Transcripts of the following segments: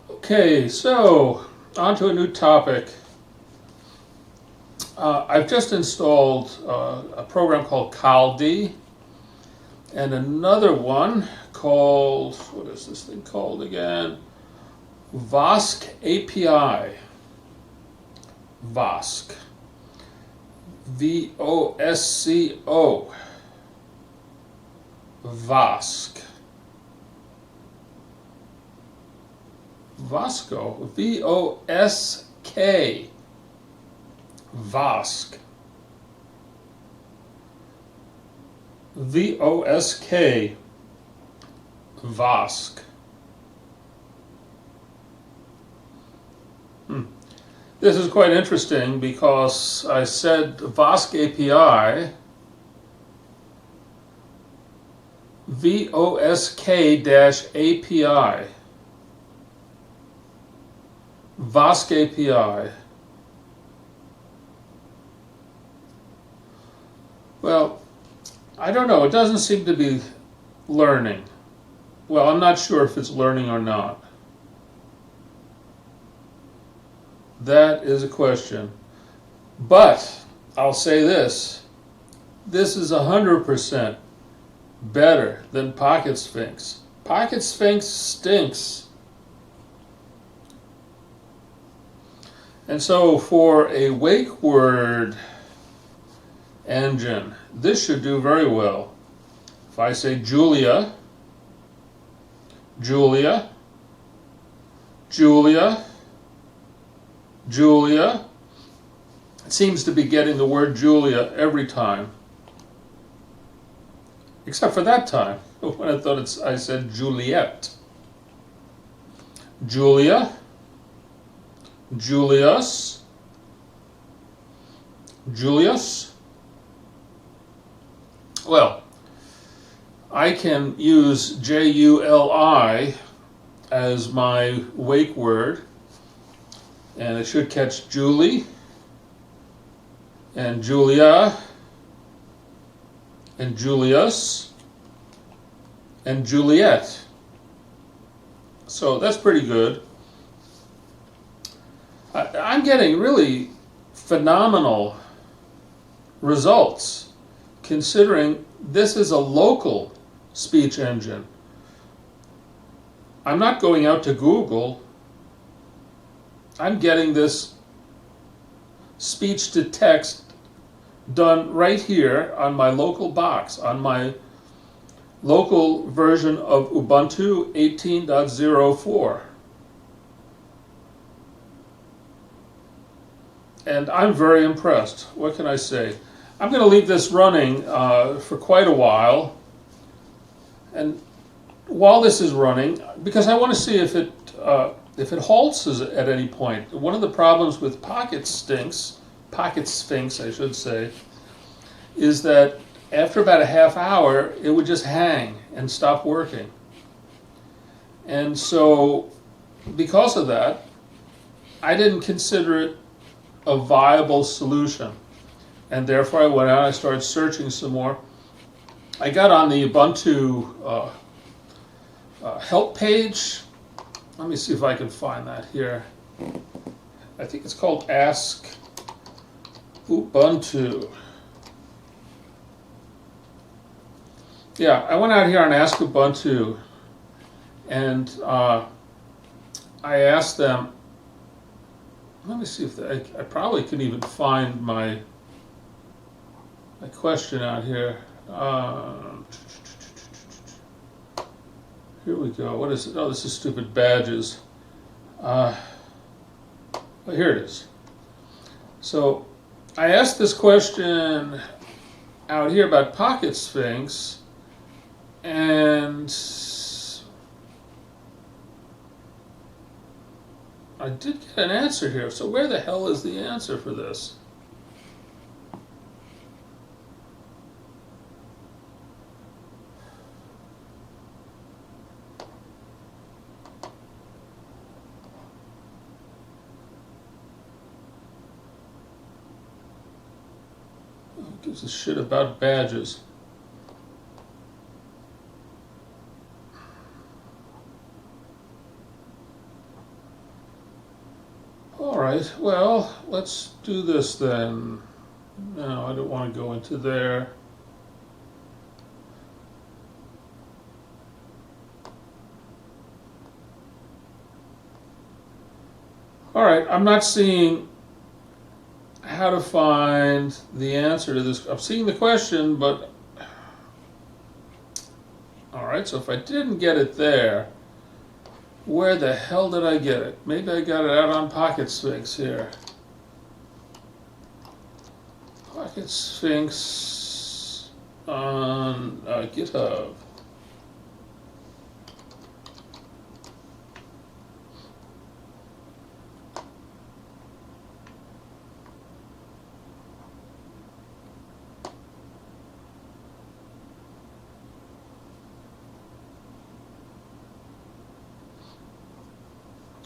Okay, so on to a new topic. I've just installed a program called Kaldi and another one called, what is this thing called again? Vosk API. Vosk. VOSCO. Vosk. Vosco. VOSK. Vosk. VOSK. Vosk. This is quite interesting because I said Vosk API, VOSK-API, Vosk API. Well, I don't know, it doesn't seem to be learning. Well, I'm not sure if it's learning or not. That is a question. But I'll say this is 100% better than pocketsphinx. Pocketsphinx stinks. And so for a wake word engine, this should do very well. If I say Julia, Julia, Julia, Julia, it seems to be getting the word Julia every time. Except for that time, when I thought I said Juliet. Julia, Julius, Julius. Well, I can use JULI as my wake word, and it should catch Julie, and Julia, and Julius, and Juliet. So that's pretty good. I'm getting really phenomenal results, considering this is a local speech engine. I'm not going out to Google. I'm getting this speech to text done right here on my local box, on my local version of Ubuntu 18.04. And I'm very impressed. What can I say? I'm going to leave this running for quite a while. And while this is running, because I want to see if it halts at any point. One of the problems with pocketsphinx, I should say, is that after about a half hour, it would just hang and stop working. And so, because of that, I didn't consider it a viable solution. And therefore I went out and I started searching some more. I got on the Ubuntu help page. Let me see if I can find that here. I think it's called Ask Ubuntu. Yeah, I went out here on Ask Ubuntu, and I asked them, let me see if I probably can even find my question out here. Here we go. What is it? Oh, this is stupid badges. Well, here it is. So I asked this question out here about pocketsphinx, and I did get an answer here. So where the hell is the answer for this? Who gives a shit about badges? right, well, let's do this then. No, I don't want to go into there. All right, I'm not seeing how to find the answer to this. I'm seeing the question, but all right, so if I didn't get it there, where the hell did I get it? Maybe I got it out on pocketsphinx here. Pocketsphinx on GitHub.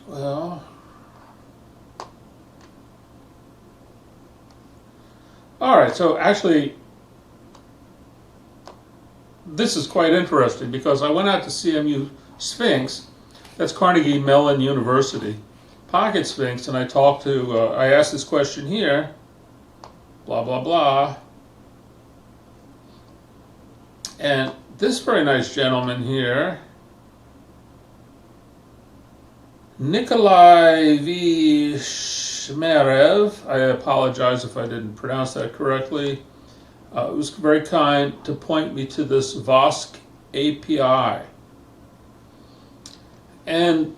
Well, all right, so actually, this is quite interesting because I went out to CMU Sphinx, that's Carnegie Mellon University, pocketsphinx, and I talked to, I asked this question here, blah, blah, blah, and this very nice gentleman here, Nikolai V. Shmerev, I apologize if I didn't pronounce that correctly, was very kind to point me to this vosk API. And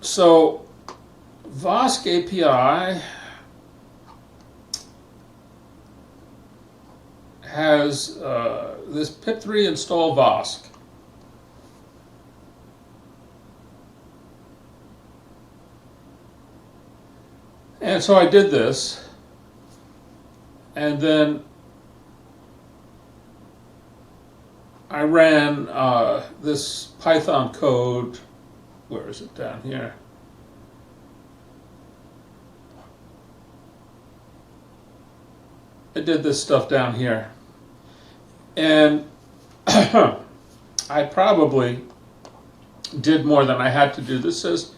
so vosk API has this pip3 install vosk. And so I did this, and then I ran this Python code. Where is it? Down here. I did this stuff down here, and I probably did more than I had to do. This says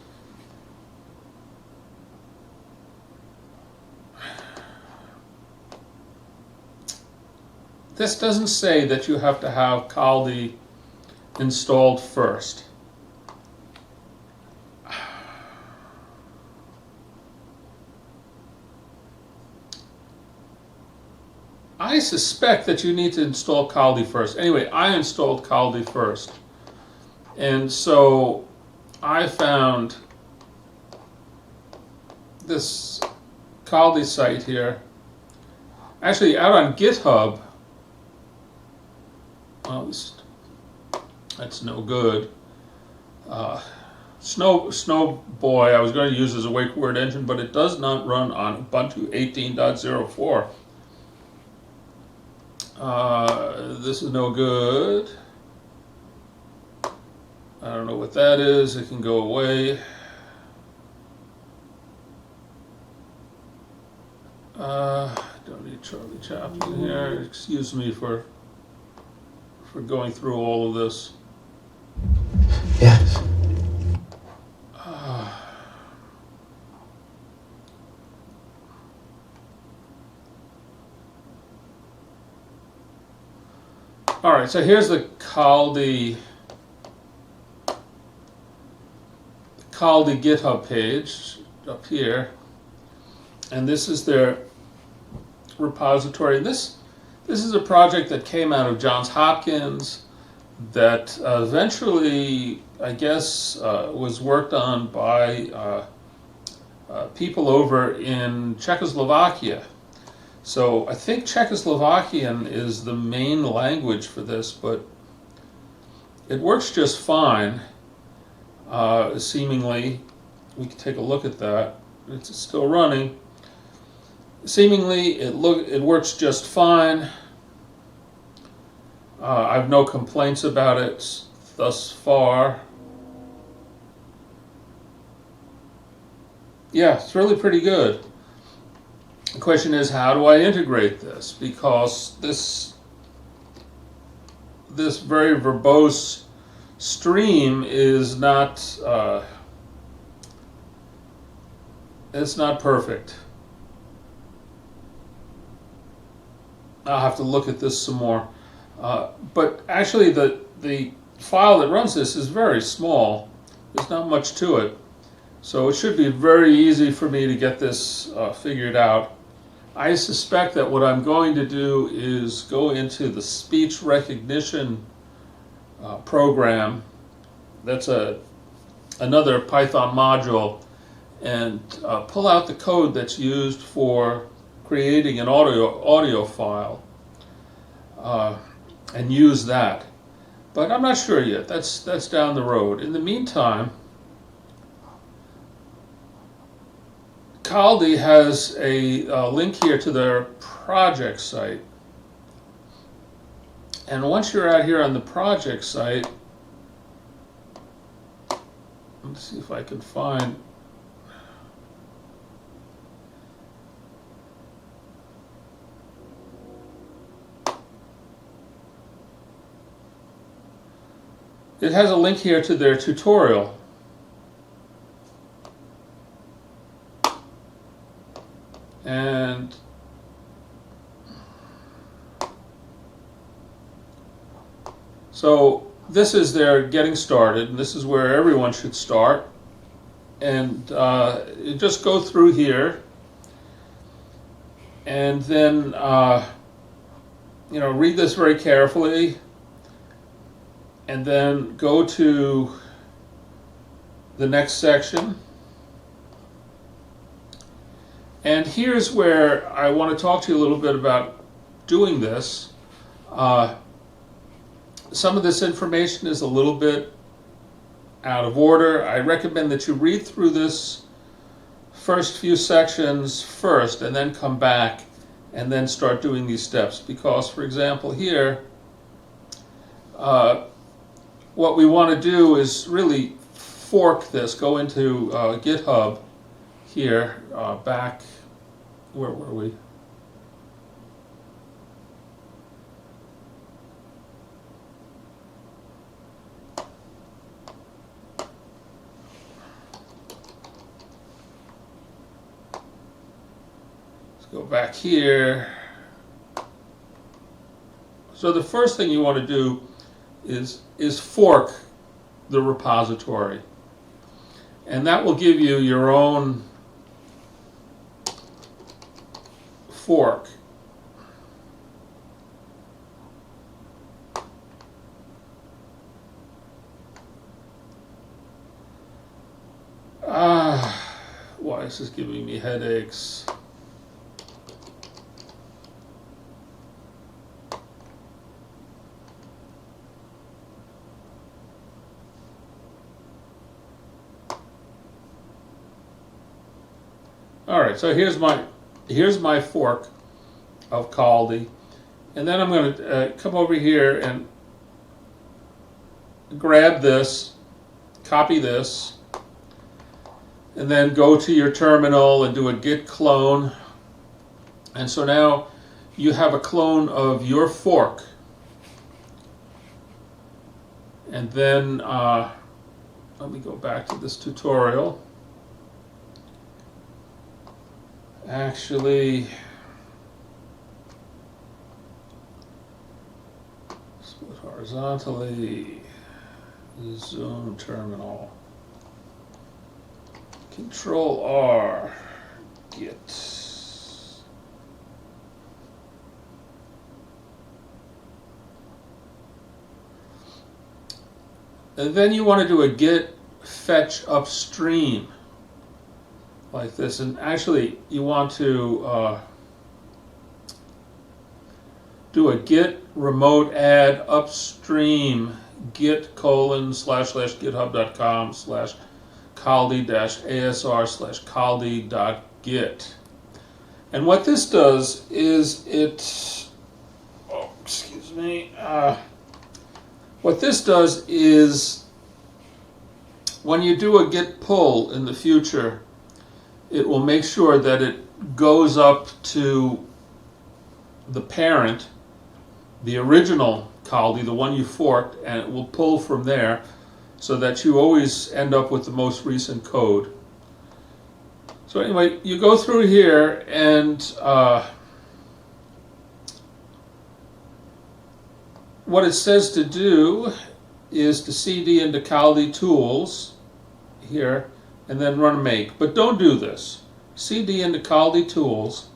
this doesn't say that you have to have Kaldi installed first. I suspect that you need to install Kaldi first. Anyway, I installed Kaldi first. And so I found this Kaldi site here. Actually, out on GitHub. Well, that's no good. Snow Boy, I was going to use as a wake word engine, but it does not run on Ubuntu 18.04. This is no good. I don't know what that is. It can go away. Don't need Charlie Chaplin here. Excuse me for going through all of this. Yes. All right, so here's the Kaldi GitHub page up here, and this is their repository. This is a project that came out of Johns Hopkins that eventually, I guess, was worked on by people over in Czechoslovakia. So I think Czechoslovakian is the main language for this, but it works just fine, seemingly. We can take a look at that. It's still running. Seemingly, it works just fine. I have no complaints about it thus far. Yeah, it's really pretty good. The question is, how do I integrate this? Because this very verbose stream is not It's not perfect. I'll have to look at this some more. But actually the file that runs this is very small. There's not much to it. So it should be very easy for me to get this figured out. I suspect that what I'm going to do is go into the speech recognition program. That's another Python module, and pull out the code that's used for creating an audio file and use that. But I'm not sure yet. That's down the road. In the meantime, Kaldi has a link here to their project site. And once you're out here on the project site, let's see if I can find. It has a link here to their tutorial. And so this is their getting started, and this is where everyone should start. And you just go through here, and then read this very carefully, and then go to the next section. And here's where I want to talk to you a little bit about doing this. Some of this information is a little bit out of order. I recommend that you read through this first few sections first and then come back and then start doing these steps. Because, for example, here, what we want to do is really fork this, go into GitHub here, back, where were we? Let's go back here. So the first thing you want to do is fork the repository. And that will give you your own fork. Why is this giving me headaches? All right, so here's my fork of Kaldi, and then I'm going to come over here and grab this, copy this, and then go to your terminal and do a Git clone. And so now you have a clone of your fork. And then let me go back to this tutorial. Actually, split horizontally, zoom terminal, Control R, Git. And then you want to do a Git fetch upstream, like this. And actually, you want to do a git remote add upstream git colon/github.com/kaldi-asr/kaldi.git. And what this does is what this does is when you do a git pull in the future, it will make sure that it goes up to the parent, the original Kaldi, the one you forked, and it will pull from there so that you always end up with the most recent code. So anyway, you go through here and what it says to do is to cd into Kaldi tools here and then run make. But don't do this. Cd into Kaldi tools,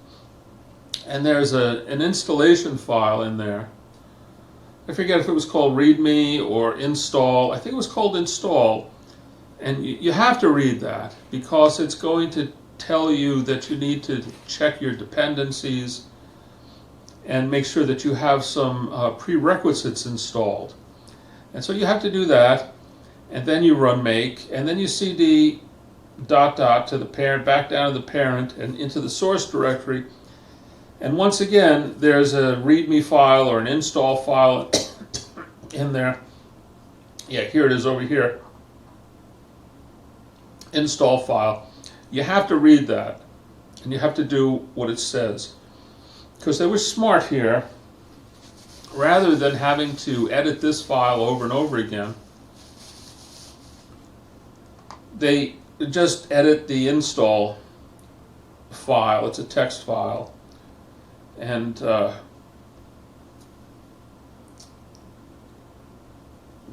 and there's an installation file in there. I forget if it was called readme or install. I think it was called install. And you have to read that because it's going to tell you that you need to check your dependencies and make sure that you have some prerequisites installed. And so you have to do that, and then you run make, and then you cd ... to the parent, back down to the parent, and into the source directory. And once again, there's a readme file or an install file in there. Yeah, here it is over here. Install file. You have to read that, and you have to do what it says. Because they were smart here. Rather than having to edit this file over and over again, they just edit the install file. It's a text file. And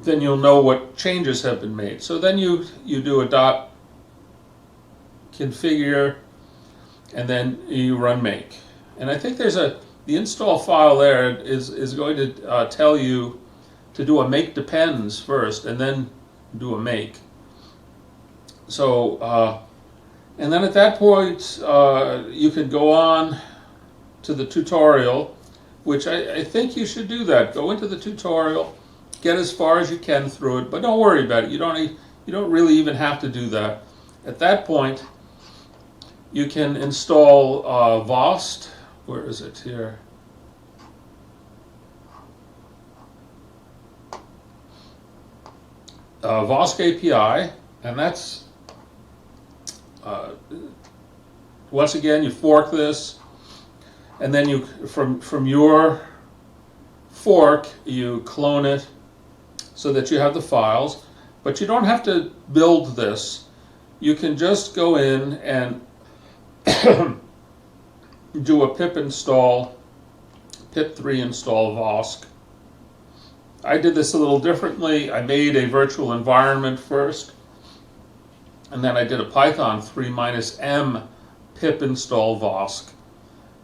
then you'll know what changes have been made. So then you do a .configure, and then you run make. And I think there's the install file there is going to tell you to do a make depends first, and then do a make. So, and then at that point, you can go on to the tutorial, which I think you should do that. Go into the tutorial, get as far as you can through it, but don't worry about it. You don't really even have to do that. At that point, you can install vosk. Where is it here? Vosk API, and that's once again you fork this, and then you from your fork you clone it so that you have the files. But you don't have to build this. You can just go in and do a pip install, pip3 install vosk. I did this a little differently. I made a virtual environment first, and then I did a Python 3 -m pip install vosk,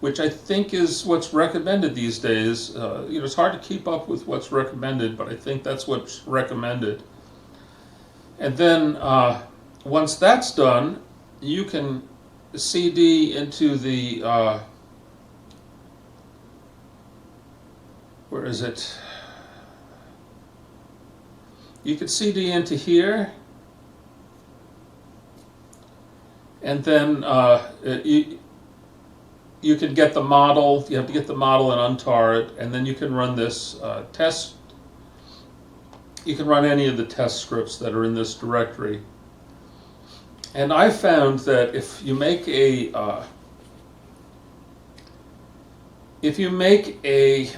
which I think is what's recommended these days. It's hard to keep up with what's recommended, but I think that's what's recommended. And then once that's done, you can cd into the where is it? You could cd into here, and then you can get the model. You have to get the model and untar it, and then you can run this test. You can run any of the test scripts that are in this directory. And I found that if you make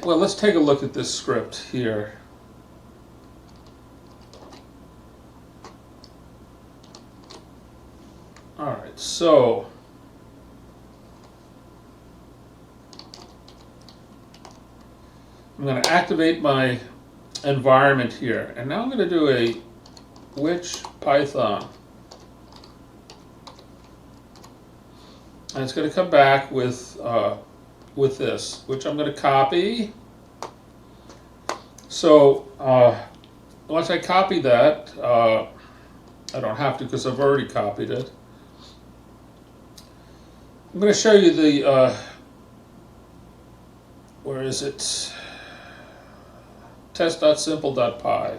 well, let's take a look at this script here. All right, so I'm going to activate my environment here, and now I'm going to do a which Python. And it's going to come back with this, which I'm going to copy. So once I copy that, I don't have to because I've already copied it. I'm going to show you the, where is it? Test.simple.py.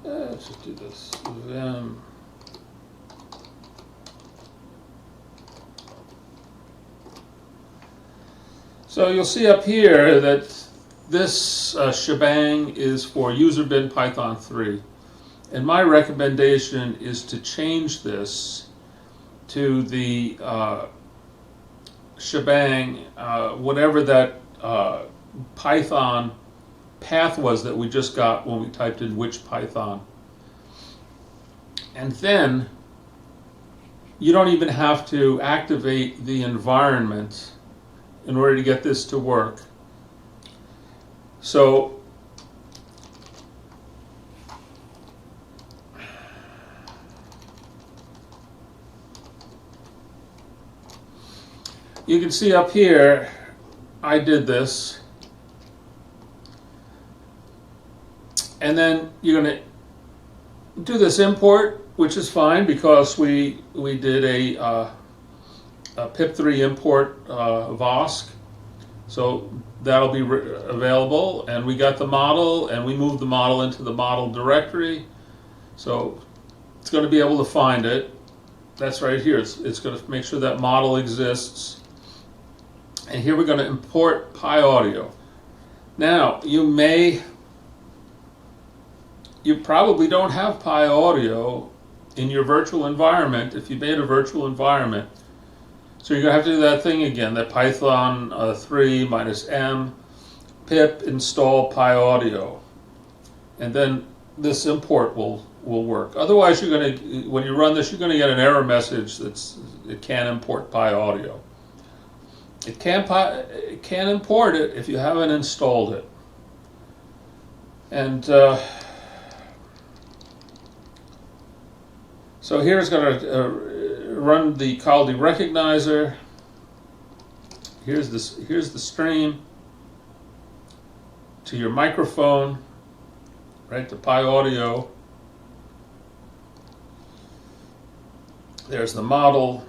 Let's just do this. Vim. So you'll see up here that this shebang is for user bin Python 3. And my recommendation is to change this to the shebang, whatever that Python path was that we just got when we typed in which Python. And then you don't even have to activate the environment in order to get this to work. So you can see up here, I did this. And then you're going to do this import, which is fine because we did a pip3 import vosk. So that'll be available, and we got the model, and we moved the model into the model directory. So it's going to be able to find it. That's right here. It's going to make sure that model exists. And here we're going to import PyAudio. Now, you probably don't have PyAudio in your virtual environment if you made a virtual environment. So you're going to have to do that thing again, that Python 3 -m pip install PyAudio. And then this import will work. Otherwise, you're going to, when you run this, you're going to get an error message it can't import PyAudio. It can't import it if you haven't installed it. And so here's going to run the Kaldi recognizer. Here's the stream to your microphone, right, to PyAudio. There's the model.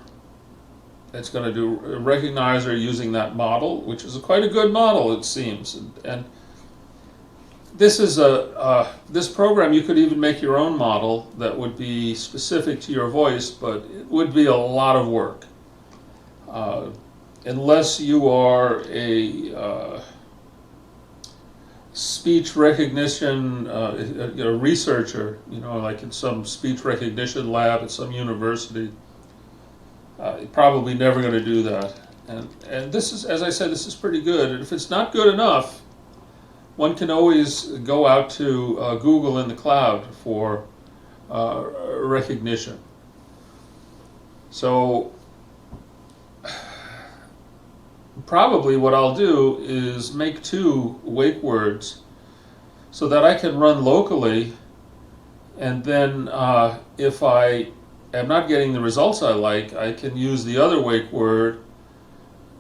It's going to do a recognizer using that model, which is quite a good model, it seems. And this is this program, you could even make your own model that would be specific to your voice, but it would be a lot of work. Unless you are a speech recognition researcher, like in some speech recognition lab at some university, you're probably never going to do that. And this is, as I said, this is pretty good. And if it's not good enough, one can always go out to Google in the cloud for recognition. So probably what I'll do is make 2 wake words so that I can run locally, and then if I am not getting the results I like, I can use the other wake word,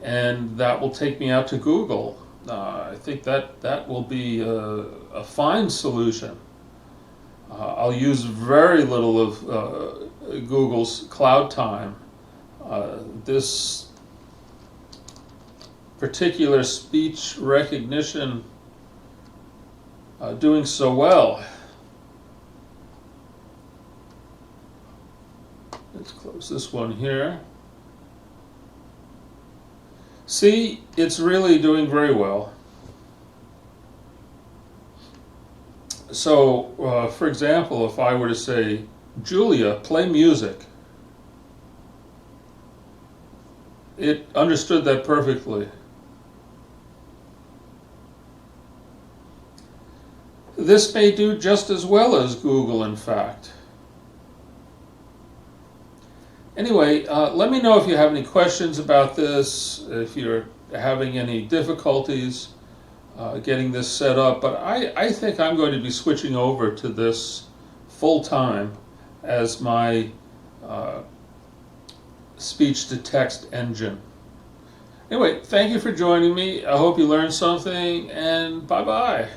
and that will take me out to Google. I think that will be a fine solution. I'll use very little of Google's cloud time. This particular speech recognition doing so well. Let's close this one here. See, it's really doing very well. So, for example, if I were to say, Julia, play music, it understood that perfectly. This may do just as well as Google, in fact. Anyway, let me know if you have any questions about this, if you're having any difficulties getting this set up. But I think I'm going to be switching over to this full-time as my speech-to-text engine. Anyway, thank you for joining me. I hope you learned something, and bye-bye.